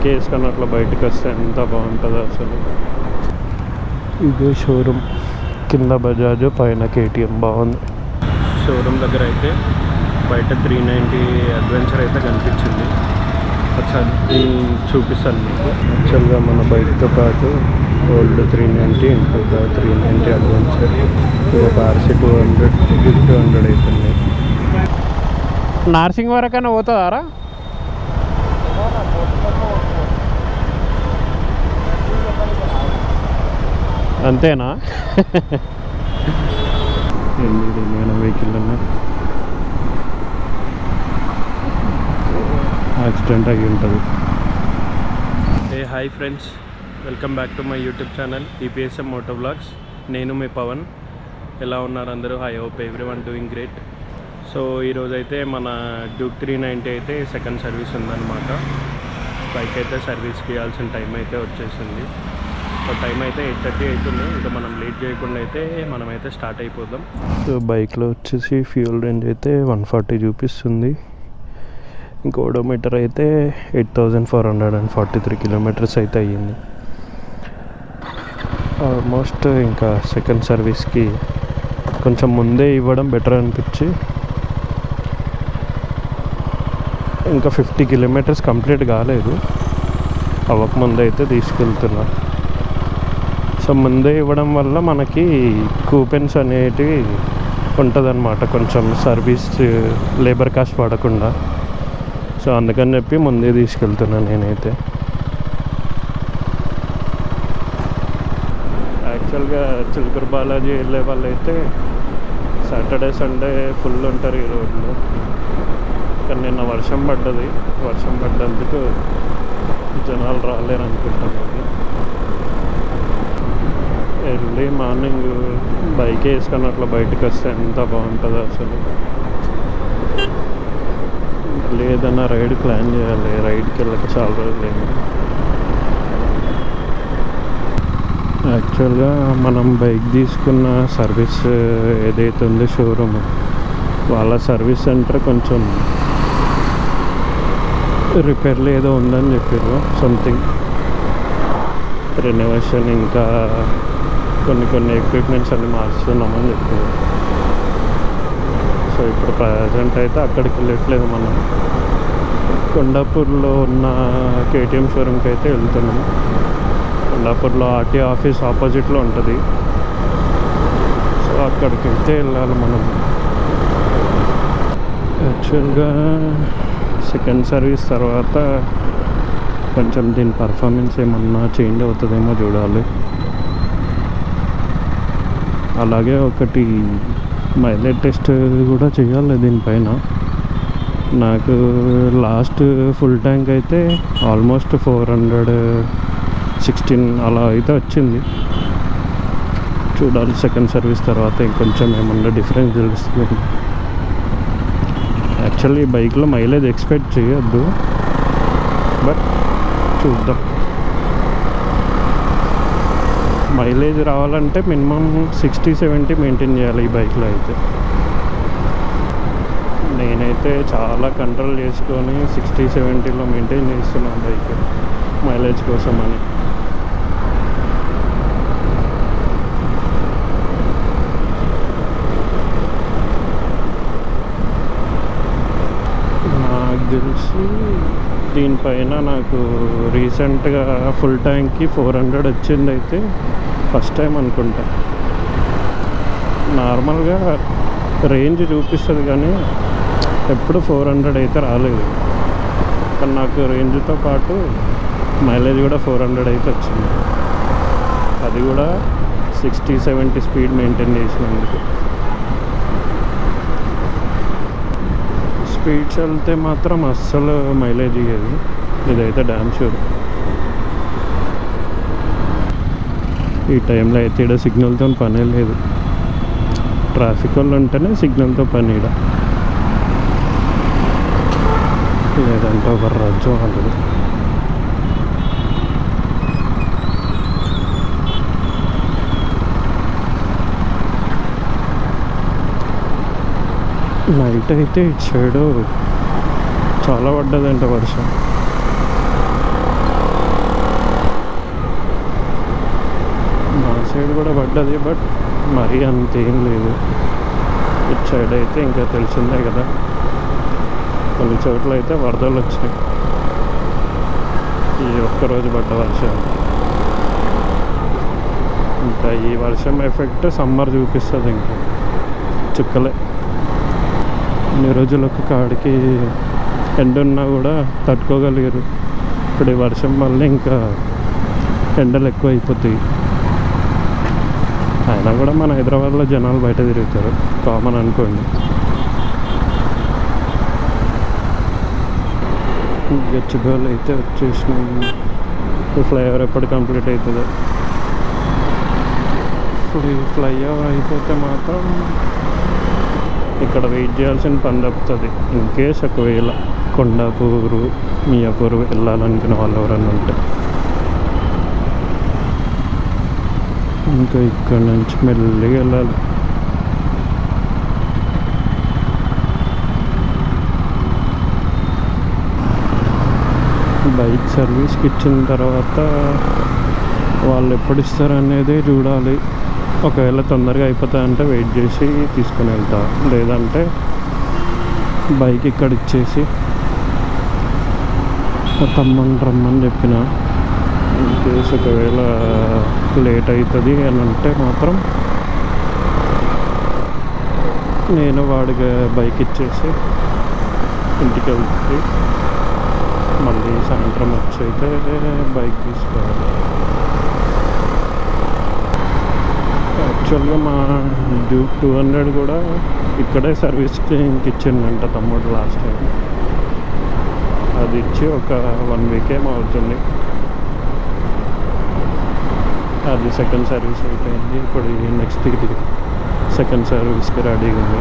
Bike వేసుకొని అట్లా బయటకు వస్తే ఎంత బాగుంటుందో అసలు. ఇదే షోరూమ్, కింద బజాజ్ పైన కేటీఎం. బాగుంది. షోరూమ్ దగ్గర అయితే బయట 390 అడ్వెంచర్ అయితే కనిపించింది. ఒకసారి చూపిస్తాను మీకు. యాక్చువల్గా మన బైక్తో పాటు ఓల్డ్ 390 ఇంకొక 390 అడ్వెంచర్, ఇంకొక RC 200 200 అవుతుంది. నార్సింగ్ వరకైనా పోతుందారా? అంతేనా? ఏమైనా వెహికల్ అన్నా యాక్సిడెంట్ అయ్యి ఉంటుంది. Hi friends, welcome back to my YouTube channel EPSM moto vlogs. నేను మీ పవన్. ఎలా ఉన్నారు అందరూ? I hope everyone doing great. So ఈరోజైతే మన డ్యూక్ 390 అయితే సెకండ్ సర్వీస్ ఉందన్నమాట. బైక్ అయితే సర్వీస్కి ఇవ్వాల్సిన టైం అయితే వచ్చేసింది. సో టైం అయితే 8:30 అవుతుంది. ఇంకా మనం లేట్ చేయకుండా అయితే మనమైతే స్టార్ట్ అయిపోదాం. సో బైక్లో వచ్చేసి ఫ్యూల్ రేంజ్ అయితే 140 చూపిస్తుంది. ఇంకో ఓడోమీటర్ అయితే 8443 కిలోమీటర్స్ అయితే అయ్యింది. ఆల్మోస్ట్ ఇంకా సెకండ్ సర్వీస్కి కొంచెం ముందే ఇవ్వడం బెటర్ అనిపించి ఇంకా 50 కిలోమీటర్స్ కంప్లీట్ కాలేదు, అవ్వకముందే అయితే తీసుకెళ్తున్నా. సో ముందే ఇవ్వడం వల్ల మనకి కూపెన్స్ అనేటివి ఉంటుందన్నమాట, కొంచెం సర్వీస్ లేబర్ కాస్ట్ పడకుండా. సో అందుకని చెప్పి ముందే తీసుకెళ్తున్నాను నేనైతే. యాక్చువల్గా చిలుకూరు బాలాజీ వెళ్ళే వాళ్ళు అయితే సాటర్డే సండే ఫుల్ ఉంటారు ఈ రోడ్లో. కానీ నిన్న వర్షం పడ్డది, వర్షం పడ్డందుకు జనాలు రాలేరు అనుకుంటాను. ఎర్లీ మార్నింగ్ బైక్ వేసుకొని అట్లా బయటకు వస్తే ఎంత బాగుంటుందో అసలు. ఏదైనా రైడ్ ప్లాన్ చేయాలి, రైడ్కి వెళ్ళక చాలా రోజులైంది. యాక్చువల్గా మనం బైక్ తీసుకున్న సర్వీస్ ఏదైతే ఉందో షోరూమ్, వాళ్ళ సర్వీస్ సెంటర్ కొంచెం రిపేర్లు ఏదో ఉందని చెప్పారు. సంథింగ్ రెనోవేషన్, ఇంకా కొన్ని ఎక్విప్మెంట్స్ అన్ని మార్చుతున్నామని చెప్పారు. సో ఇప్పుడు ప్రజెంట్ అయితే అక్కడికి వెళ్ళట్లేదు, మనం కొండాపూర్లో ఉన్న KTM షోరూమ్కి అయితే వెళ్తున్నాం. కొండాపూర్లో RTO ఆఫీస్ ఆపోజిట్లో ఉంటుంది. సో అక్కడికి అయితే వెళ్ళాలి మనం. యాక్చువల్గా సెకండ్ సర్వీస్ తర్వాత కొంచెం దీని పర్ఫార్మెన్స్ ఏమన్నా చేంజ్ అవుతుందేమో చూడాలి. అలాగే ఒకటి మైలేజ్ టెస్ట్ కూడా చేయాలి దీనిపైన. నాకు లాస్ట్ ఫుల్ ట్యాంక్ అయితే ఆల్మోస్ట్ 416 అలా అయితే వచ్చింది. చూడాలి సెకండ్ సర్వీస్ తర్వాత ఇంకొంచెం ఏమన్నా డిఫరెన్స్ తెలుస్తుంది. యాక్చువల్లీ ఈ బైక్లో మైలేజ్ ఎక్స్పెక్ట్ చేయొద్దు, బట్ చూద్దాం. మైలేజ్ రావాలంటే మినిమం 60-70 మెయింటైన్ చేయాలి ఈ బైక్లో అయితే. నేనైతే చాలా కంట్రోల్ చేసుకొని 60-70లో మెయింటైన్ చేస్తున్నాను బైక్ మైలేజ్ కోసం అని. నాకు తెలిసి దీనిపైన నాకు రీసెంట్గా ఫుల్ ట్యాంక్కి 400 వచ్చింది అయితే ఫస్ట్ టైం అనుకుంటా. నార్మల్గా రేంజ్ చూపిస్తుంది కానీ ఎప్పుడు 400 అయితే రాలేదు. కానీ నాకు రేంజ్తో పాటు మైలేజ్ కూడా 400 అయితే వచ్చింది. అది కూడా 60-70 స్పీడ్ మెయింటైన్ చేసినందుకు. స్పీడ్స్ వెళ్తే మాత్రం అస్సలు మైలేజ్ ఇయ్యదు, ఇదైతే డ్యామ్ షూర్. ఈ టైంలో అయితే ఇక్కడ సిగ్నల్తో పనే లేదు, ట్రాఫిక్ వాళ్ళు ఉంటేనే సిగ్నల్తో పని. ఇక్కడ లేదంటే ఒక రాజ్యం ఉంటుంది. నైట్ అయితే ఇటు సైడు చాలా పడ్డదంట వర్షం. కూడా పడ్డది, బట్ మరీ అంతేం లేదు. ఇటు సైడ్ అయితే ఇంకా తెలిసిందే కదా, కొన్ని చోట్ల అయితే వరదలు వచ్చినాయి ఈ ఒక్కరోజు పడ్డ వర్షం. ఇంకా ఈ వర్షం ఎఫెక్ట్ సమ్మర్ చూపిస్తుంది, ఇంకా చుక్కలే. ఇన్ని రోజులు ఒక కాడికి ఎండ ఉన్నా కూడా తట్టుకోగలిగారు. ఇప్పుడు ఈ వర్షం వల్ల ఇంకా ఎండలు ఎక్కువ అయిపోతాయి. అయినా కూడా మన హైదరాబాద్లో జనాలు బయట తిరుగుతారు, కామన్ అనుకోండి. గచ్చిబౌలి అయితే వచ్చేసినాయి. ఈ ఫ్లైఓవర్ ఎప్పుడు కంప్లీట్ అవుతుందో. ఇప్పుడు ఈ ఫ్లైఓవర్ అయిపోతే మాత్రం ఇక్కడ వెయిట్ చేయాల్సిన పని తప్పుతుంది. ఇన్కేస్ ఒకవేళ కొండాపూరు, మియాపూర్ వెళ్ళాలనుకున్న వాళ్ళు ఎవరన్నా ఉంటే. ఇంకా ఇక్కడ నుంచి మెల్లిగా వెళ్ళాలి. బైక్ సర్వీస్కి ఇచ్చిన తర్వాత వాళ్ళు ఎప్పుడు ఇస్తారు అనేది చూడాలి. ఒకవేళ తొందరగా అయిపోతాయంటే వెయిట్ చేసి తీసుకుని వెళ్తా, లేదంటే బైక్ ఇక్కడ ఇచ్చేసి తమ్మని రమ్మని చెప్పిన. ఇన్కేస్ ఒకవేళ లేట్ అవుతుంది అని అంటే మాత్రం నేను వాడికి బైక్ ఇచ్చేసి ఇంటికి వెళ్తుంది. మళ్ళీ సాయంత్రం వచ్చి అయితే బైక్ తీసుకోవాలి. యాక్చువల్గా మా డ్యూక్ 200 కూడా ఇక్కడే సర్వీస్కి ఇచ్చిండంట తమ్ముడు లాస్ట్ టైం. అది ఇచ్చి ఒక 1 వీక్ ఏమో అవుతుంది. అది సెకండ్ సర్వీస్ అయిపోయింది. ఇప్పుడు నెక్స్ట్ ఇది సెకండ్ సర్వీస్కి రెడీగా ఉంది.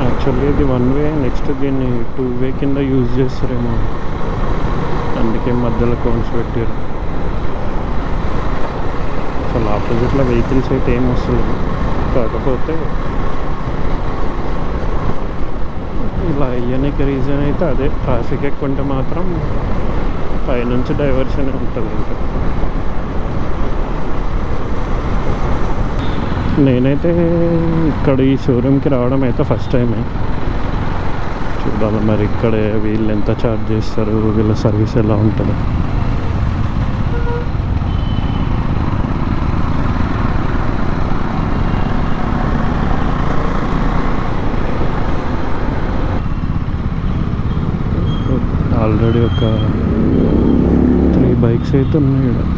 యాక్చువల్లీ ఇది 1 వే, నెక్స్ట్ దీన్ని 2 వే కింద యూజ్ చేస్తారేమో, అందుకే మధ్యలో కోన్స్ పెట్టారు. అసలు ఆపోజిట్లో వెహికల్స్ అయితే ఏం వస్తుంది, కాకపోతే ఇలా అయ్యడానికి రీజన్ అయితే అదే, ట్రాఫిక్ ఎక్కువ ఉంటే మాత్రం పైనుంచి డైవర్షన్ ఉంటుంది. ఇంకా నేనైతే ఇక్కడ ఈ షోరూమ్కి రావడం అయితే ఫస్ట్ టైమే. చూడాలి మరి ఇక్కడ వీళ్ళు ఎంత ఛార్జ్ చేస్తారు, వీళ్ళ సర్వీస్ ఎలా ఉంటుంది. ఆల్రెడీ ఒక 3 బైక్స్ అయితే ఉన్నాయి ఇక్కడ.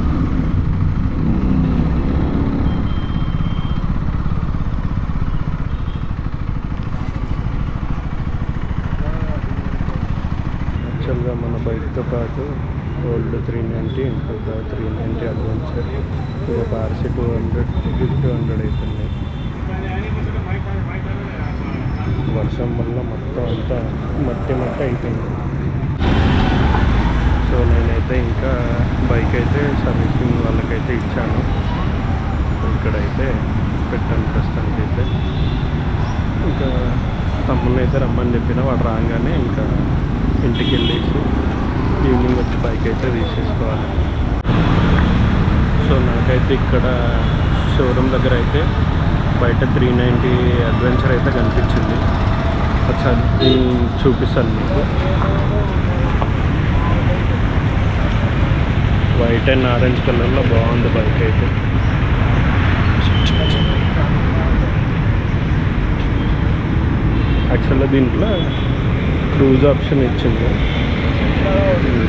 యాక్చువల్గా మన బైక్తో పాటు ఓల్డ్ 390, ఇంకొక 390 అడ్వెంచర్, ఇంకొక RC 200, 200 అవుతున్నాయి. వర్షం వల్ల మొత్తం అంతా మట్టి అయిపోయింది. సో నేనైతే ఇంకా బైక్ అయితే సర్వీసింగ్ వాళ్ళకైతే ఇచ్చాను. ఇక్కడైతే పెట్టాను ప్రస్తుతానికి అయితే. ఇంకా తమ్ముని అయితే రమ్మని చెప్పిన, వాడు రాగానే ఇంకా ఇంటికి వెళ్ళేసి ఈవినింగ్ వచ్చి బైక్ అయితే తీసేసుకోవాలి. సో నాకైతే ఇక్కడ షోరూమ్ దగ్గర అయితే బయట 390 అడ్వెంచర్ అయితే కనిపించింది. ఒకసారి చూపిస్తాను మీకు. వైట్ అండ్ ఆరెంజ్ కలర్లో బాగుంది బైక్ అయితే. యాక్చువల్గా దీంట్లో క్రూజ్ ఆప్షన్ ఇచ్చింది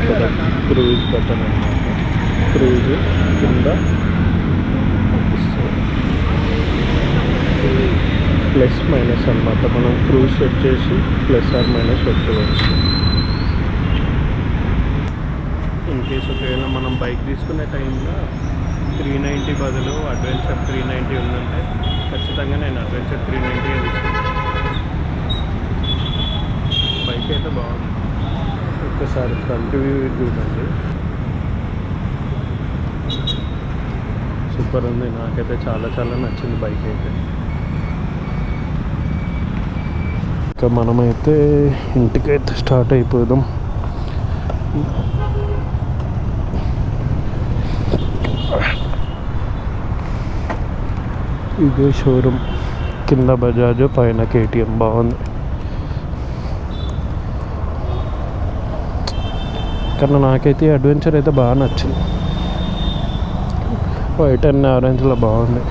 కదా, క్రూజ్ బటన్ అన్నమాట. క్రూజ్ కింద ప్లస్ మైనస్ అన్నమాట. మనం క్రూజ్ సెట్ చేసి ప్లస్ ఆర్ మైనస్ పెట్టుకోవచ్చు. ఇన్కేస్ ఒకవేళ మనం బైక్ తీసుకునే టైంలో 390 బదులు అడ్వెంచర్ 390 ఉందంటే ఖచ్చితంగా నేను అడ్వెంచర్ 390 తీసుకుంటాను. బైక్ అయితే బాగుంది. ఒక్కసారి ఫ్రంట్ వ్యూ చూడండి, సూపర్ ఉంది. నాకైతే చాలా చాలా నచ్చింది బైక్ అయితే. ఇంకా మనమైతే ఇంటికైతే స్టార్ట్ అయిపోదాం. ఇదే షోరూమ్, కింద బజాజ్ పైన కేటీఎం. బాగుంది. కానీ నాకైతే అడ్వెంచర్ అయితే బాగా నచ్చింది. వైట్ అండ్ ఆరెంజ్లో బాగుంది.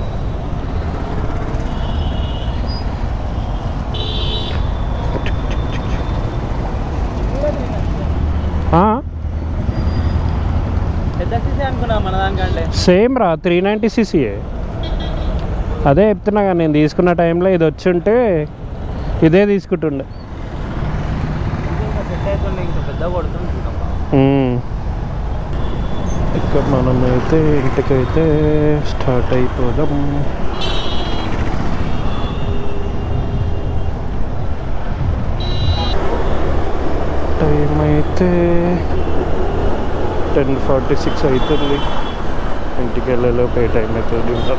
సేమ్ రా 390cc. అదే చెప్తున్నా కానీ నేను తీసుకున్న టైంలో ఇది వచ్చి ఉంటే ఇదే తీసుకుంటుండే. ఇక మనమైతే ఇంటికైతే స్టార్ట్ అయిపోదాం. టైం అయితే 10:46 అవుతుంది. ఇంటికి వెళ్ళేలోపు ఏ టైం అవుతుంది ఇంకా.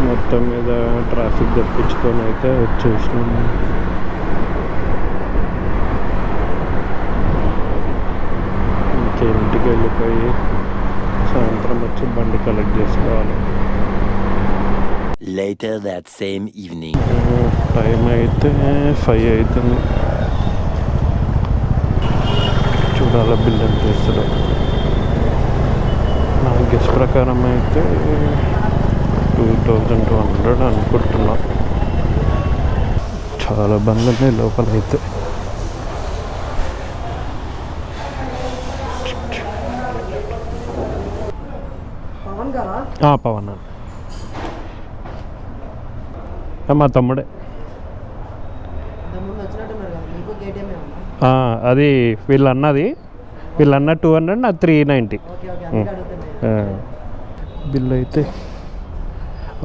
మొత్తం మీద ట్రాఫిక్ తప్పించుకొని అయితే వచ్చేసినాం. ఇంటికి వెళ్ళిపోయి సాయంత్రం వచ్చి బండి కలెక్ట్ చేసుకోవాలి. Later that same evening. Time అయితే 5 అవుతుంది. చూడాల బిల్ ఎంత చేస్తాడు. నా గెస్ట్ ప్రకారం అయితే 2200 అనుకుంటున్నా. చాలా బండ్లు ఉన్నాయి లోపల అయితే. పవన్ మా తమ్ముడే. అది వీళ్ళన్నది 200, నా 390. బిల్ అయితే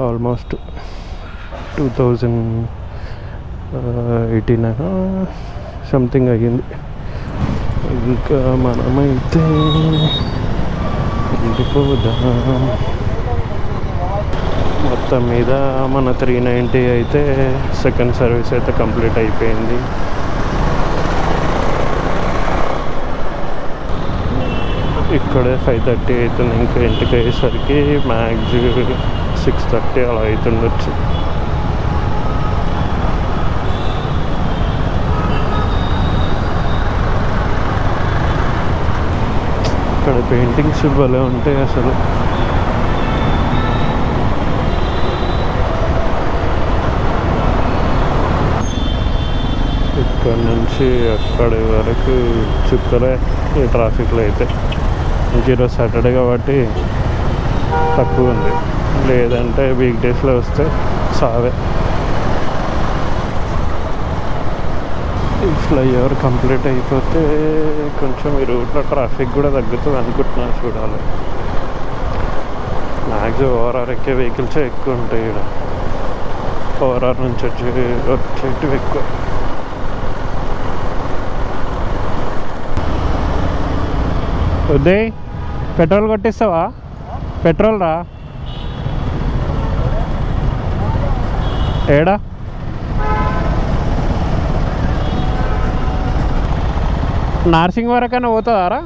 ఆల్మోస్ట్ 2018 సంథింగ్ అయ్యింది. ఇంకా మనమైతే వెళ్ళిపోదాం. మొత్తం మీద మన 390 అయితే సెకండ్ సర్వీస్ అయితే కంప్లీట్ అయిపోయింది. ఇక్కడే 5:30 అవుతుంది. ఇంకా ఇంటికి అయ్యేసరికి మ్యాక్స్ 6:30 అలా అవుతుండొచ్చు. ఇక్కడ పెయింటింగ్స్ భలే ఉంటాయి అసలు. ఇక్కడ నుంచి అక్కడి వరకు చుక్కలే ఈ ట్రాఫిక్లో అయితే. ఇంక ఈరోజు సాటర్డే కాబట్టి తక్కువ ఉంది, లేదంటే వీక్ డేస్లో వస్తే సావే. ఈ ఫ్లైఓవర్ కంప్లీట్ అయిపోతే కొంచెం ఈ రూట్లో ట్రాఫిక్ కూడా తగ్గుతుంది అనుకుంటున్నా. చూడాలి. మ్యాక్సిమం ఓఆర్ఆర్ ఎక్కే వెహికల్సే ఎక్కువ ఉంటాయి ఇక్కడ. ఓఆర్ఆర్ నుంచి వచ్చేటివి ఎక్కువ. ఉదయ్ పెట్రోల్ కొట్టిస్తావా? పెట్రోల్ రా. ఏడా నార్సింగ్ వరకైనా పోతుందారా?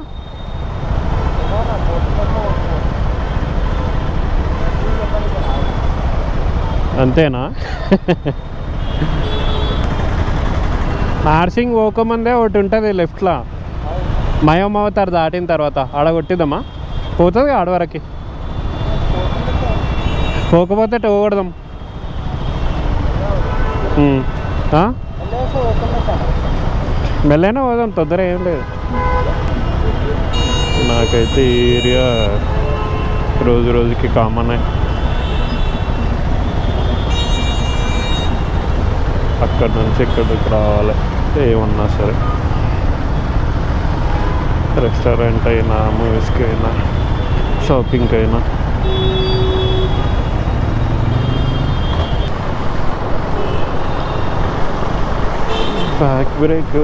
అంతేనా? నార్సింగ్ పోకముందే ఒకటి ఉంటుంది లెఫ్ట్లో, మయోమవతారు దాటిన తర్వాత. ఆడ కొట్టిద్దామా? పోతుంది ఆడవరకి. పోకపోతే పోకూడదాం. మెల్లైనా పోదాం, తొందర ఏం లేదు. నాకైతే ఈ ఏరియా రోజు రోజుకి కామన్. అక్కడి నుంచి ఇక్కడికి రావాలి ఏమన్నా సరే. రెస్టారెంట్ అయినా, మూవీస్కి అయినా, షాపింగ్కి అయినా. బ్యాక్ బ్రేక్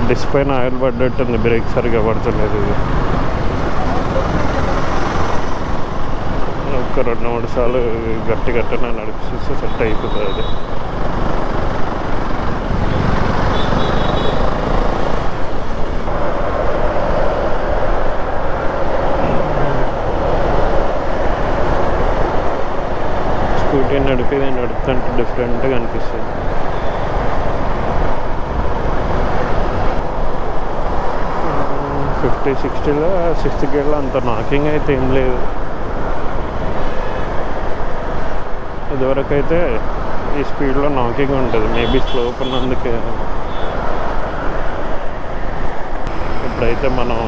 డిస్క్ పైన ఆయిల్ పడ్డట్టుంది, బ్రేక్ సరిగా పడుతులేదు. ఒక 2-3 సార్లు గట్టి గట్టిన నడిపిస్తే సెట్ అయిపోతుంది అది. స్కూటీ నడుపుతుంటే డిఫరెంట్గా అనిపిస్తుంది. ఫిఫ్టీ 60లో 6th గేర్లో అంత నాకింగ్ అయితే ఏం లేదు. ఇదివరకు అయితే ఈ స్పీడ్లో నాకింగ్ ఉంటుంది, మేబీ స్లోప్ ఉన్నందుకే. ఇప్పుడైతే మనం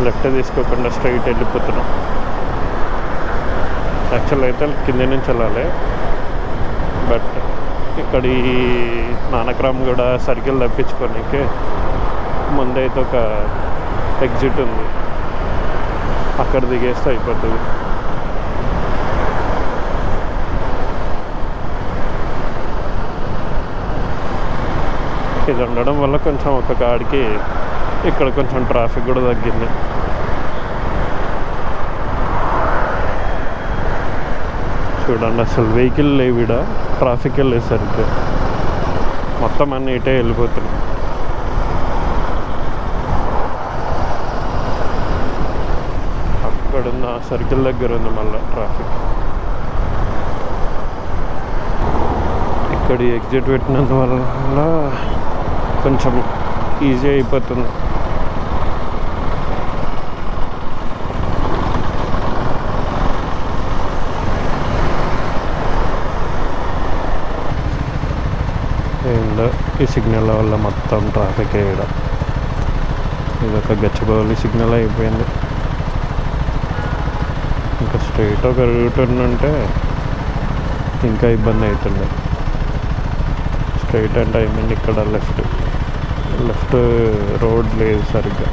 లెఫ్ట్ తీసుకోకుండా స్ట్రైట్ వెళ్ళిపోతున్నాం. యాక్చువల్ అయితే కింద నుంచి వెళ్ళాలి, బట్ ఇక్కడ ఈ నానక్రామ్ కూడా సర్కిల్ తప్పించుకోనికి ముందైతే ఒక ఎగ్జిట్ ఉంది, అక్కడ దిగేస్తే అయిపోతుంది. ఇది ఉండడం వల్ల కొంచెం ఒక కాడికి ఇక్కడ కొంచెం ట్రాఫిక్ కూడా తగ్గింది. చూడండి, అసలు వెహికల్ లేవు, ఇక్కడ ట్రాఫిక్ వెళ్ళేసరికి మొత్తం అన్నీ ఇటే వెళ్ళిపోతున్నాయి. అక్కడున్న సర్కిల్ దగ్గర ఉంది మళ్ళీ ట్రాఫిక్. ఇక్కడ ఎగ్జిట్ పెట్టినందువల్ల కొంచెం ఈజీ అయిపోతుంది. ఏందో ఈ సిగ్నల్ వల్ల మొత్తం ట్రాఫిక్ వేయడం, ఇదొక గచ్చిబౌలి సిగ్నల్ అయిపోయింది. ఇంకా స్ట్రైట్ ఒక రూట్ ఉంటే ఇంకా ఇబ్బంది అవుతుంది. స్ట్రైట్ అంటే ఐ మీన్ ఇక్కడ లెఫ్ట్ రోడ్ లేదు సరిగ్గా,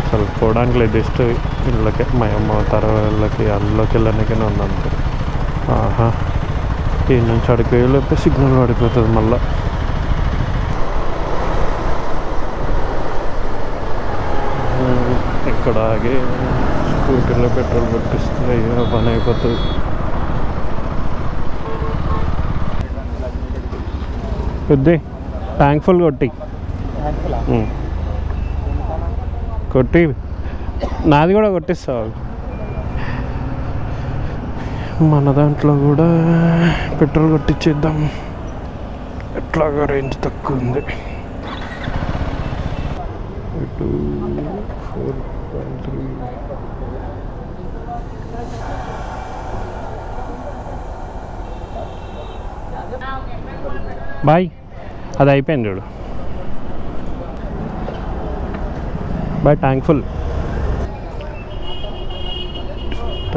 అసలు పోవడానికి లేదు. జస్ట్ ఇళ్ళకి మా అమ్మ తరవాళ్ళకి అందులోకి వెళ్ళడానికైనా ఉందంతే. ఆహా, ఈ నుంచి అడిగి వెళ్ళిపోతే సిగ్నల్ పడిపోతుంది మళ్ళా. ఇక్కడ ఆగి స్కూటీలో పెట్రోల్ కొట్టిస్తే అయ్యో పని అయిపోతుంది. పెద్ద ట్యాంక్ ఫుల్ కొట్టి నాది కూడా కొట్టిస్తావు. మన దాంట్లో కూడా పెట్రోల్ కొట్టించేద్దాం, ఎట్లాగా రేంజ్ తక్కువ ఉంది. 4.3 బాయ్, అది అయిపోయింది చూడు బాయ్. ట్యాంక్ ఫుల్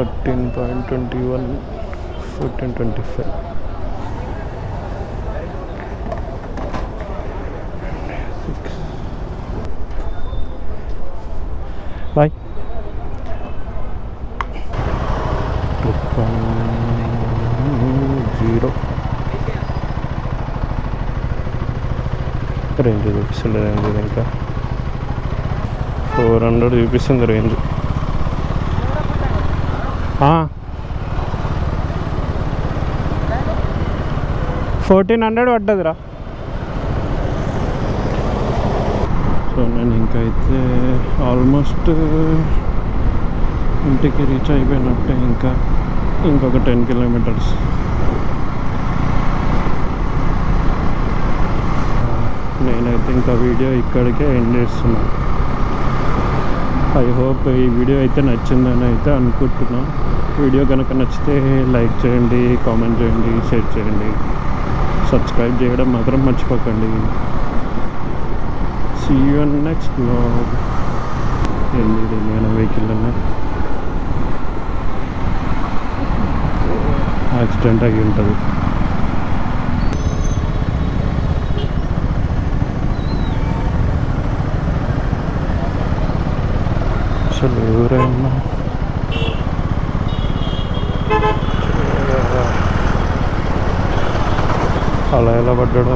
13.21 14.25 బాయ్. 2.0 రేంజ్ చూపిస్తుంది. రేంజ్ ఇంకా 400 చూపిస్తుంది రేంజ్. 1400 పడ్డదిరా. సో నేను ఇంకైతే ఆల్మోస్ట్ ఇంటికి రీచ్ అయిపోయినట్టే. ఇంకొక 10 కిలోమీటర్స్. నేనైతే ఇంకా వీడియో ఇక్కడికే ఎండ్ చేస్తున్నాను. ఐ హోప్ ఈ వీడియో అయితే నచ్చిందని అయితే అనుకుంటున్నాను. వీడియో కనుక నచ్చితే లైక్ చేయండి, కామెంట్ చేయండి, షేర్ చేయండి, సబ్స్క్రైబ్ చేయడం మాత్రం మర్చిపోకండి. See you in next vlog. నేను వెహికల్ యాక్సిడెంట్ అయ్యి ఉంటుంది. అసలు ఎవరైనా అలా ఎలా పడ్డాడో